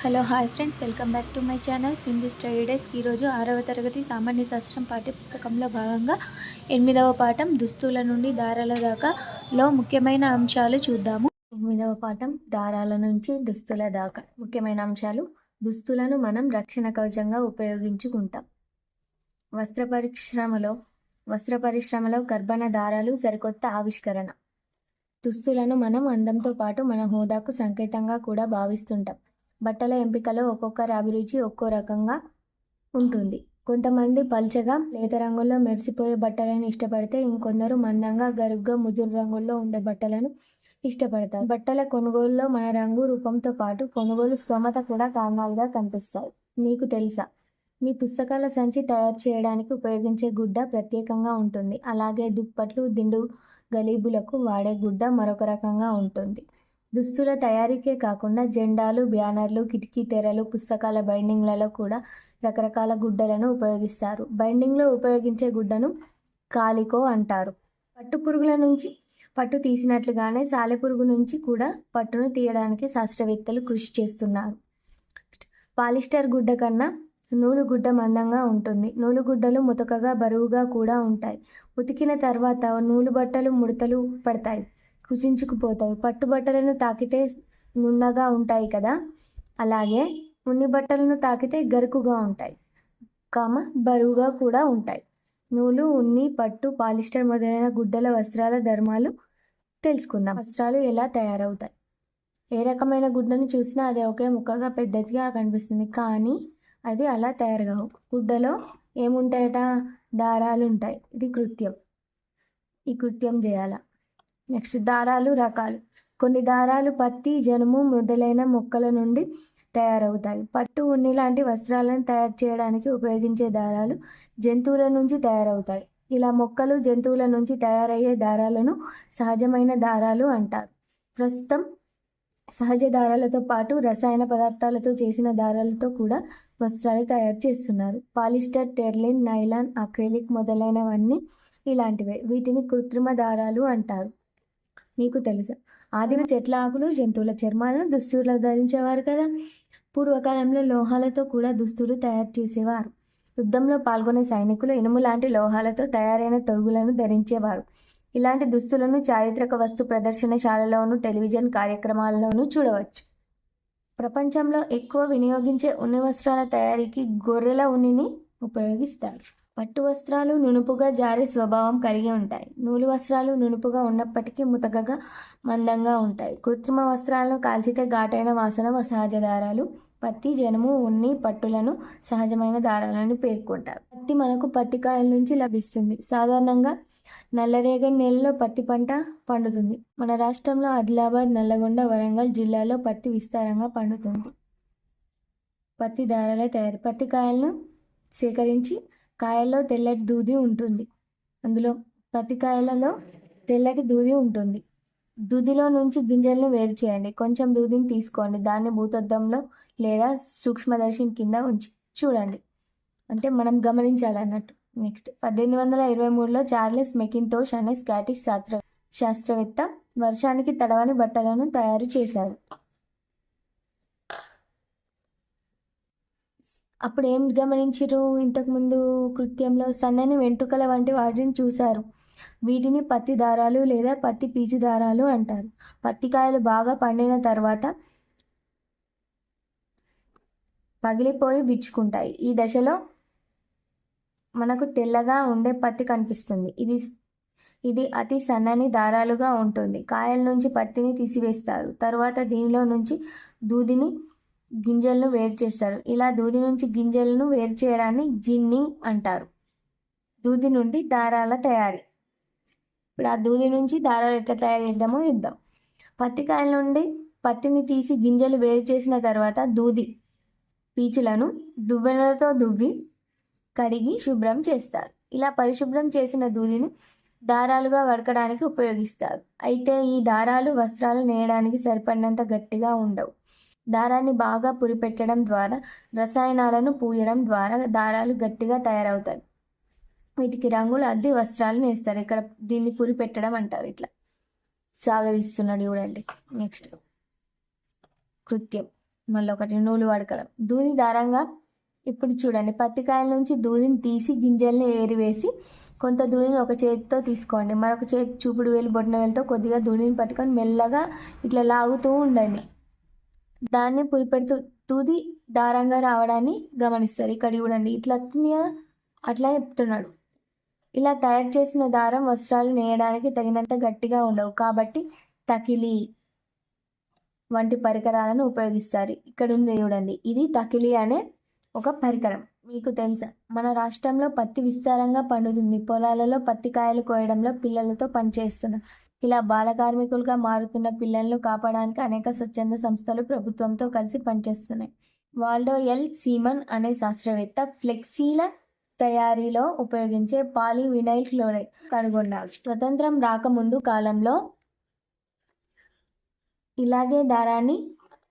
Hello hi friends, welcome back to my channel Sindhu study desk. ఈరోజు 6వ తరగతి సామాన్య శాస్త్రం పాఠ్యపుస్తకంలో భాగంగా 8వ పాఠం దుస్తుల నుండి దారాల దాకాలో ముఖ్యమైన అంశాలు చూద్దాము. 8వ పాఠం దారాల నుంచి దుస్తుల దాకా ముఖ్యమైన అంశాలు. దుస్తులను మనం రక్షణ కవచంగా ఉపయోగించుకుంటాం. వస్త్ర పరిశ్రమలో కర్బన దారాలు సరికొత్త ఆవిష్కరణ. దుస్తులను మనం అందంతో పాటు మన హోదాకు సంకేతంగా కూడా భావిస్తుంటాం. బట్టల ఎంపికలో ఒక్కొక్కరి అభిరుచి ఒక్కో రకంగా ఉంటుంది. కొంతమంది పల్చగా లేత రంగుల్లో మెరిసిపోయే బట్టలను ఇష్టపడితే ఇంకొందరు మందంగా గరుగ్గా ముదురు రంగుల్లో ఉండే బట్టలను ఇష్టపడతారు. బట్టల కొనుగోలులో మన రంగు రూపంతో పాటు కొనుగోలు స్తోమత కూడా కారణాలుగా కనిపిస్తాయి. మీకు తెలుసా? మీ పుస్తకాల సంచి తయారు చేయడానికి ఉపయోగించే గుడ్డ ప్రత్యేకంగా ఉంటుంది. అలాగే దుప్పట్లు, దిండు గలీబులకు వాడే గుడ్డ మరొక రకంగా ఉంటుంది. దుస్తుల తయారీకే కాకుండా జెండాలు, బ్యానర్లు, కిటికీ తెరలు, పుస్తకాల బైండింగ్లలో కూడా రకరకాల గుడ్డలను ఉపయోగిస్తారు. బైండింగ్లో ఉపయోగించే గుడ్డను కాలికో అంటారు. పట్టుపురుగుల నుంచి పట్టు తీసినట్లుగానే సాలెపురుగు నుంచి కూడా పట్టును తీయడానికి శాస్త్రవేత్తలు కృషి చేస్తున్నారు. పాలిస్టర్ గుడ్డ కన్నా నూలు గుడ్డ మందంగా ఉంటుంది. నూలు గుడ్డలు ముతకగా బరువుగా కూడా ఉంటాయి. ఉతికిన తర్వాత నూలు బట్టలు ముడతలు పడతాయి, కుచించుకుపోతాయి. పట్టు బట్టలను తాకితే నున్నగా ఉంటాయి కదా, అలాగే ఉన్ని బట్టలను తాకితే గరుకుగా ఉంటాయి, బరువుగా కూడా ఉంటాయి. నూలు, ఉన్ని, పట్టు, పాలిస్టర్ మొదలైన గుడ్డల వస్త్రాల ధర్మాలు తెలుసుకుందాం. వస్త్రాలు ఎలా తయారవుతాయి? ఏ రకమైన గుడ్డను చూసినా అది ఒకే ముక్కగా పెద్దదిగా కనిపిస్తుంది, కానీ అవి అలా తయారుగావు. గుడ్డలో ఏముంటాయట? దారాలు ఉంటాయి. ఇది కృత్యం. ఈ కృత్యం చేయాల. నెక్స్ట్ దారాలు రకాలు. కొన్ని దారాలు పత్తి, జనుము మొదలైన మొక్కల నుండి తయారవుతాయి. పట్టు, ఉన్ని లాంటి వస్త్రాలను తయారు చేయడానికి ఉపయోగించే దారాలు జంతువుల నుంచి తయారవుతాయి. ఇలా మొక్కలు, జంతువుల నుంచి తయారయ్యే దారాలను సహజమైన దారాలు అంటారు. ప్రస్తుతం సహజ దారాలతో పాటు రసాయన పదార్థాలతో చేసిన దారాలతో కూడా వస్త్రాలు తయారు చేస్తున్నారు. పాలిస్టర్, టెర్లిన్, నైలాన్, అక్రిలిక్ మొదలైనవన్నీ ఇలాంటివే. వీటిని కృత్రిమ దారాలు అంటారు. మీకు తెలుసా? ఆదిమ చెట్ల ఆకులు, జంతువుల చర్మాలను దుస్తులు ధరించేవారు కదా. పూర్వకాలంలో లోహాలతో కూడా దుస్తులు తయారు చేసేవారు. యుద్ధంలో పాల్గొనే సైనికులు ఇనుము లాంటి లోహాలతో తయారైన తొడుగులను ధరించేవారు. ఇలాంటి దుస్తులను చారిత్రక వస్తు ప్రదర్శనశాలలోను, టెలివిజన్ కార్యక్రమాల్లోనూ చూడవచ్చు. ప్రపంచంలో ఎక్కువ వినియోగించే ఉన్ని వస్త్రాల తయారీకి గొర్రెల ఉన్నిని ఉపయోగిస్తారు. పట్టు వస్త్రాలు నునుపుగా జారే స్వభావం కలిగి ఉంటాయి. నూలు వస్త్రాలు నునుపుగా ఉన్నప్పటికీ ముతకగా మందంగా ఉంటాయి. కృత్రిమ వస్త్రాలను కాల్చితే ఘాటైన వాసన సహజ దారాలు. పత్తి, జనుము, ఉన్ని, పట్టులను సహజమైన దారాలని పేర్కొంటారు. పత్తి మనకు పత్తికాయల నుంచి లభిస్తుంది. సాధారణంగా నల్లరేగడి నేలలో పత్తి పంట పండుతుంది. మన రాష్ట్రంలో ఆదిలాబాద్, నల్లగొండ, వరంగల్ జిల్లాలో పత్తి విస్తారంగా పండుతుంది. పత్తి దారాల తయారీ. పత్తి కాయలను సేకరించి కాయల్లో తెల్లటి దూది ఉంటుంది. పత్తి కాయలలో తెల్లటి దూది ఉంటుంది. దూదిలో నుంచి గింజలను వేరు చేయండి. కొంచెం దూదిని తీసుకోండి. దాన్ని భూతద్దంలో లేదా సూక్ష్మదర్శిని కింద ఉంచి చూడండి. అంటే మనం గమనించాలన్నట్టు. నెక్స్ట్ 1823లో చార్లెస్ మెకింతోష్ అనే స్కాటిష్ శాస్త్రవేత్త వర్షానికి తడవని బట్టలను తయారు చేశారు. అప్పుడు ఏం గమనించారు? ఇంతకుముందు కృత్యంలో సన్నని వెంట్రుకల వంటి వాటిని చూశారు. వీటిని పత్తి దారాలు లేదా పత్తి పీచు దారాలు అంటారు. పత్తి కాయలు బాగా పండిన తర్వాత పగిలిపోయి విచ్చుకుంటాయి. ఈ దశలో మనకు తెల్లగా ఉండే పత్తి కనిపిస్తుంది. ఇది అతి సన్నని దారాలుగా ఉంటుంది. కాయల నుంచి పత్తిని తీసివేస్తారు. తర్వాత దీనిలో నుంచి దూదిని, గింజలను వేరు చేస్తారు. ఇలా దూది నుంచి గింజలను వేరు చేయడాన్ని జిన్నింగ్ అంటారు. దూది నుండి దారాల తయారీ. ఇప్పుడు ఆ దూది నుంచి దారాలు ఎట్లా తయారు చేద్దామో చూద్దాం. పత్తి కాయల నుండి పత్తిని తీసి గింజలు వేరు చేసిన తర్వాత దూది పీచులను దువ్వెనలతో దువ్వి కడిగి శుభ్రం చేస్తారు. ఇలా పరిశుభ్రం చేసిన దూదిని దారాలుగా వడకడానికి ఉపయోగిస్తారు. అయితే ఈ దారాలు వస్త్రాలు నేయడానికి సరిపడినంత గట్టిగా ఉండవు. దారాన్ని బాగా పురిపెట్టడం ద్వారా, రసాయనాలను పూయడం ద్వారా దారాలు గట్టిగా తయారవుతాయి. వీటికి రంగులు అద్ది వస్త్రాలు నేస్తారు. ఇక్కడ దీన్ని పురిపెట్టడం అంటారు. ఇట్లా సాగదీస్తున్నాడు చూడండి. నెక్స్ట్ కృత్యం. మళ్ళీ ఒకటి నూలు వడకడం. దూది దారంగా ఇప్పుడు చూడండి, పత్తికాయల నుంచి దూదిని తీసి గింజల్ని ఏరివేసి కొంత దూదిని ఒక చేతితో తీసుకోండి. మరొక చేతి చూపుడు వేలు బొటన వేలుతో కొద్దిగా దూదిని పట్టుకొని మెల్లగా ఇట్లా లాగుతూ ఉండండి. దాన్ని పులిపెడుతూ దూది దారంగా రావడాన్ని గమనిస్తారు. ఇక్కడ చూడండి, ఇట్లా అట్లా చెప్తున్నాడు. ఇలా తయారు చేసిన దారం వస్త్రాలు నేయడానికి తగినంత గట్టిగా ఉండవు కాబట్టి తకిలీ వంటి పరికరాలను ఉపయోగిస్తారు. ఇక్కడ ఉంది చూడండి, ఇది తకిలీ అనే ఒక పరికరం. మీకు తెలుసా, మన రాష్ట్రంలో పత్తి విస్తారంగా పండుతుంది. పొలాలలో పత్తి కాయలు కోయడంలో పిల్లలతో పనిచేస్తున్నారు. ఇలా బాల కార్మికులుగా మారుతున్న పిల్లలను కాపాడడానికి అనేక స్వచ్ఛంద సంస్థలు ప్రభుత్వంతో కలిసి పనిచేస్తున్నాయి. వాల్డో ఎల్ సీమన్ అనే శాస్త్రవేత్త ఫ్లెక్సీల తయారీలో ఉపయోగించే పాలీవినైల్ క్లోరైడ్ కనుగొన్నాడు. స్వతంత్రం రాకముందు కాలంలో ఇలాగే దారాన్ని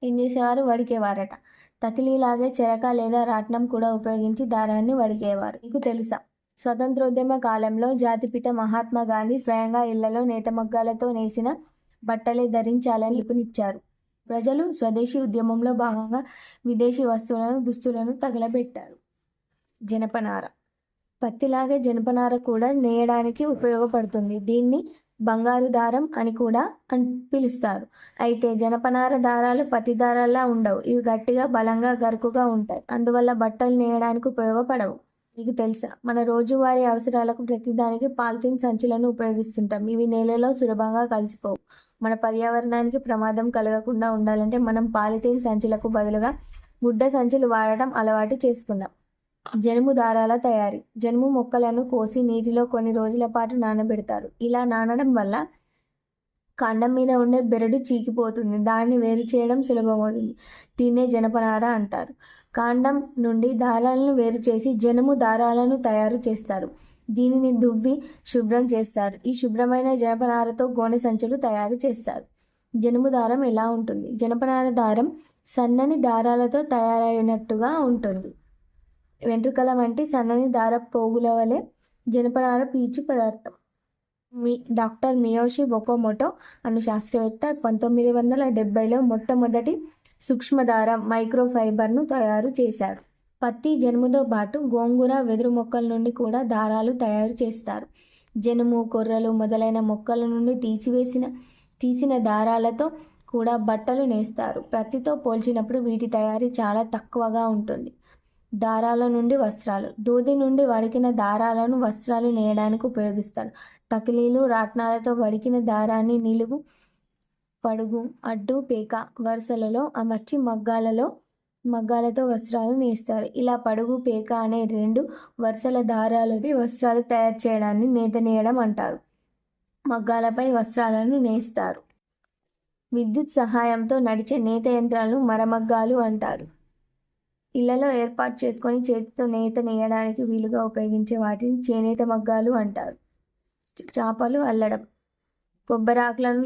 ఏం చేసేవారు, వడికేవారట. తకిలీలాగే చెరక లేదా రాట్నం కూడా ఉపయోగించి దారాన్ని వడికేవారు. మీకు తెలుసా, స్వతంత్రోద్యమ కాలంలో జాతిపిత మహాత్మా గాంధీ స్వయంగా ఇళ్లలో నేత మగ్గాలతో నేసిన బట్టలే ధరించాలని పిలుపునిచ్చారు. ప్రజలు స్వదేశీ ఉద్యమంలో భాగంగా విదేశీ వస్తువులను, దుస్తులను తగలబెట్టారు. జనపనార. పత్తిలాగే జనపనార కూడా నేయడానికి ఉపయోగపడుతుంది. దీన్ని బంగారు దారం అని కూడా పిలుస్తారు. అయితే జనపనార దారాలు పత్తి దారాల్లా ఉండవు. ఇవి గట్టిగా, బలంగా, గరుకుగా ఉంటాయి. అందువల్ల బట్టలు నేయడానికి ఉపయోగపడవు. మీకు తెలుసా, మన రోజువారీ అవసరాలకు ప్రతిదానికి పాలిథిన్ సంచులను ఉపయోగిస్తుంటాం. ఇవి నేలలో సులభంగా కలిసిపోవు. మన పర్యావరణానికి ప్రమాదం కలగకుండా ఉండాలంటే మనం పాలిథిన్ సంచులకు బదులుగా గుడ్డ సంచులు వాడటం అలవాటు చేసుకుందాం. జనుము దారాల తయారీ. జనుము మొక్కలను కోసి నీటిలో కొన్ని రోజుల పాటు నానబెడతారు. ఇలా నానడం వల్ల కాండం మీద ఉండే బెరడు చీకిపోతుంది. దాన్ని వేరు చేయడం సులభమవుతుంది. దీన్నే జనపనార అంటారు. కాండం నుండి దారాలను వేరు చేసి జనుము దారాలను తయారు చేస్తారు. దీనిని దువ్వి శుభ్రం చేస్తారు. ఈ శుభ్రమైన జనపనారతో గోనె సంచులు తయారు చేస్తారు. జనుము దారం ఎలా ఉంటుంది? జనపనార దారం సన్నని దారాలతో తయారైనట్టుగా ఉంటుంది. వెంట్రుకల వంటి సన్నని దార పోగుల వలె జనపనార పీచు పదార్థం. డాక్టర్ మియోషి ఒకోమోటో అను శాస్త్రవేత్త 1970లో మొట్టమొదటి సూక్ష్మదారం మైక్రోఫైబర్ను తయారు చేశాడు. పత్తి, జనుముతో పాటు గోంగూర, వెదురు మొక్కల నుండి కూడా దారాలు తయారు చేస్తారు. జనుము, కొర్రలు మొదలైన మొక్కల నుండి తీసిన దారాలతో కూడా బట్టలు నేస్తారు. పత్తితో పోల్చినప్పుడు వీటి తయారీ చాలా తక్కువగా ఉంటుంది. దారాల నుండి వస్త్రాలు. దూది నుండి వడికిన దారాలను వస్త్రాలు నేయడానికి ఉపయోగిస్తారు. తకిలీలు, రాట్నాలతో వడికిన దారాన్ని నిలువు, పడుగు, అడ్డు, పేక వరుసలలో అమర్చి మగ్గాలతో వస్త్రాలు నేస్తారు. ఇలా పడుగు, పేక అనే 2 వరుసల దారాలని వస్త్రాలు తయారు చేయడాన్ని నేత నేయడం అంటారు. మగ్గాలపై వస్త్రాలను నేస్తారు. విద్యుత్ సహాయంతో నడిచే నేత యంత్రాలను మరమగ్గాలు అంటారు. ఇళ్లలో ఏర్పాటు చేసుకొని చేతితో నేత నేయడానికి వీలుగా ఉపయోగించే వాటిని చేనేత మగ్గాలు అంటారు. చాపలు అల్లడం. కొబ్బరి ఆకులను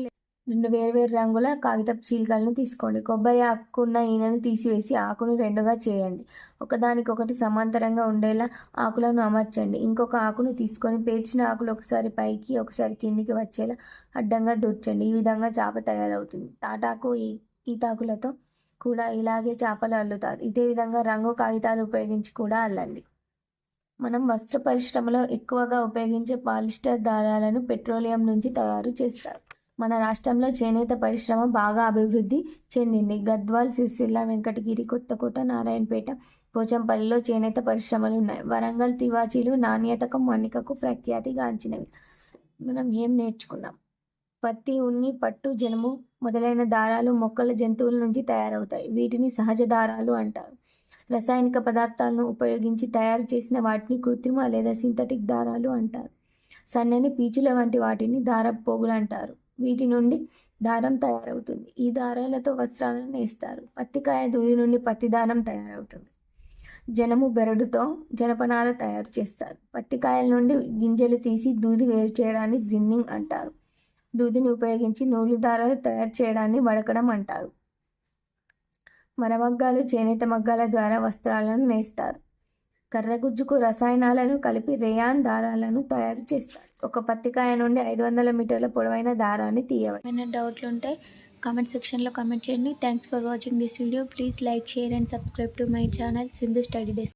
2 వేర్వేరు రంగుల కాగితపు చీలికలను తీసుకోండి. కొబ్బరి ఆకున్న ఈనెను తీసివేసి ఆకును 2గా చేయండి. ఒకదానికొకటి సమాంతరంగా ఉండేలా ఆకులను అమర్చండి. ఇంకొక ఆకును తీసుకొని పేర్చిన ఆకులు ఒకసారి పైకి, ఒకసారి కిందికి వచ్చేలా అడ్డంగా దూర్చండి. ఈ విధంగా చాప తయారవుతుంది. తాటాకు, ఈతాకులతో కూడా ఇలాగే చాపలు అల్లుతారు. ఇదే విధంగా రంగు కాగితాలు ఉపయోగించి కూడా అల్లండి. మనం వస్త్ర పరిశ్రమలో ఎక్కువగా ఉపయోగించే పాలిస్టర్ దారాలను పెట్రోలియం నుంచి తయారు చేస్తారు. మన రాష్ట్రంలో చేనేత పరిశ్రమ బాగా అభివృద్ధి చెందింది. గద్వాల్, సిరిసిల్ల, వెంకటగిరి, కొత్తకోట, నారాయణపేట, పోచంపల్లిలో చేనేత పరిశ్రమలు ఉన్నాయి. వరంగల్ తివాచీలు నాణ్యతకు, మన్నికకు ప్రఖ్యాతి గాంచినవి. మనం ఏం నేర్చుకున్నాం? పత్తి, ఉన్ని, పట్టు, జనుము మొదలైన దారాలు మొక్కల, జంతువుల నుంచి తయారవుతాయి. వీటిని సహజ దారాలు అంటారు. రసాయనిక పదార్థాలను ఉపయోగించి తయారు చేసిన వాటిని కృత్రిమ లేదా సింథటిక్ దారాలు అంటారు. సన్నని పీచుల వంటి వాటిని దారపు పోగులు అంటారు. వీటి నుండి దారం తయారవుతుంది. ఈ దారాలతో వస్త్రాలను నేస్తారు. పత్తికాయ దూది నుండి పత్తి దారం తయారవుతుంది. జనుము బెరడుతో జనపనార తయారు చేస్తారు. పత్తికాయల నుండి గింజలు తీసి దూది వేరు చేయడాన్ని జిన్నింగ్ అంటారు. దూదిని ఉపయోగించి నూలు దారాలు తయారు చేయడాన్ని వడకడం అంటారు. మరమగ్గాలు చేనేత మగ్గాల ద్వారా వస్త్రాలను నేస్తారు. కర్రగుజ్జుకు రసాయనాలను కలిపి రేయాన్ దారాలను తయారు చేస్తారు. ఒక పత్తికాయ నుండి 500 మీటర్ల పొడవైన దారాన్ని తీయవచ్చు. ఏమైనా డౌట్లు ఉంటే కామెంట్ సెక్షన్లో కామెంట్ చేయండి. Thanks for watching this video. Please like, share and subscribe to my channel Sindhu study desk.